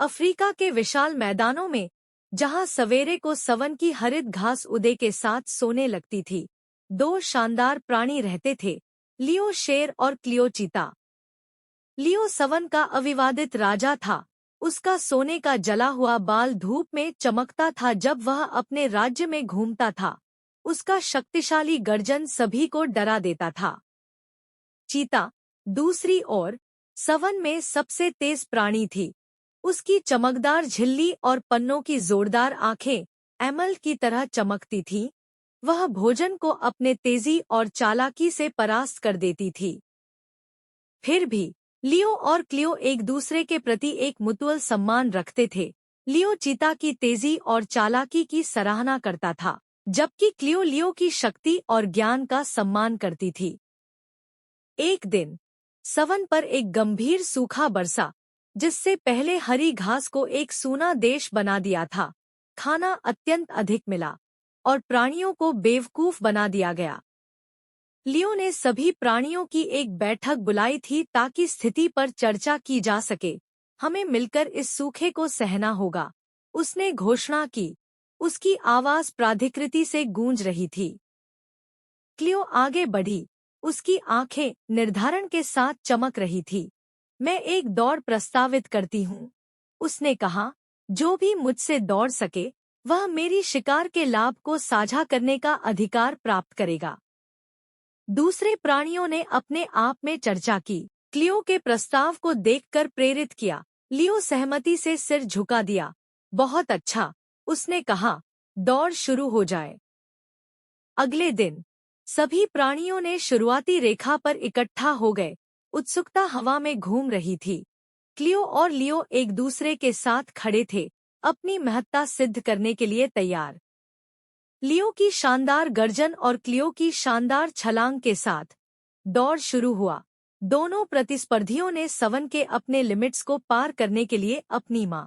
Africa के विशाल मैदानों में, जहां सवेरे को सवन की हरित घास उदय के साथ सोने लगती थी, दो शानदार प्राणी रहते थे, लियो शेर और क्लियो चीता। लियो सवन का अविवादित राजा था। उसका सोने का जला हुआ बाल धूप में चमकता था जब वह अपने राज्य में घूमता था। उसका शक्तिशाली गर्जन सभी को डरा देता था। चीता, दूसरी ओर, सवन में सबसे तेज प्राणी थी। उसकी चमकदार झिल्ली और पन्नों की जोरदार आंखें एमल की तरह चमकती थीं। वह भोजन को अपने तेजी और चालाकी से परास्त कर देती थी। फिर भी लियो और क्लियो एक दूसरे के प्रति एक मुतुअल सम्मान रखते थे। लियो चीता की तेजी और चालाकी की सराहना करता था, जबकि क्लियो लियो की शक्ति और ज्ञान का सम्मान करती थी। एक दिन सवन पर एक गंभीर सूखा बरसा, जिससे पहले हरी घास को एक सूना देश बना दिया था। खाना अत्यंत अधिक मिला और प्राणियों को बेवकूफ बना दिया गया। लियो ने सभी प्राणियों की एक बैठक बुलाई थी ताकि स्थिति पर चर्चा की जा सके। हमें मिलकर इस सूखे को सहना होगा, उसने घोषणा की। उसकी आवाज प्राधिकृति से गूंज रही थी। क्लियो आगे बढ़ी, उसकी आंखें निर्धारण के साथ चमक रही थी। मैं एक दौड़ प्रस्तावित करती हूँ, उसने कहा। जो भी मुझसे दौड़ सके, वह मेरी शिकार के लाभ को साझा करने का अधिकार प्राप्त करेगा। दूसरे प्राणियों ने अपने आप में चर्चा की। क्लियो के प्रस्ताव को देखकर प्रेरित किया। लियो सहमति से सिर झुका दिया। बहुत अच्छा, उसने कहा, दौड़ शुरू हो जाए। अगले दिन सभी प्राणियों ने शुरुआती रेखा पर इकट्ठा हो गए। उत्सुकता हवा में घूम रही थी। क्लियो और लियो एक दूसरे के साथ खड़े थे, अपनी महत्ता सिद्ध करने के लिए तैयार। लियो की शानदार गर्जन और क्लियो की शानदार छलांग के साथ दौड़ शुरू हुआ। दोनों प्रतिस्पर्धियों ने सवन के अपने लिमिट्स को पार करने के लिए अपनी मां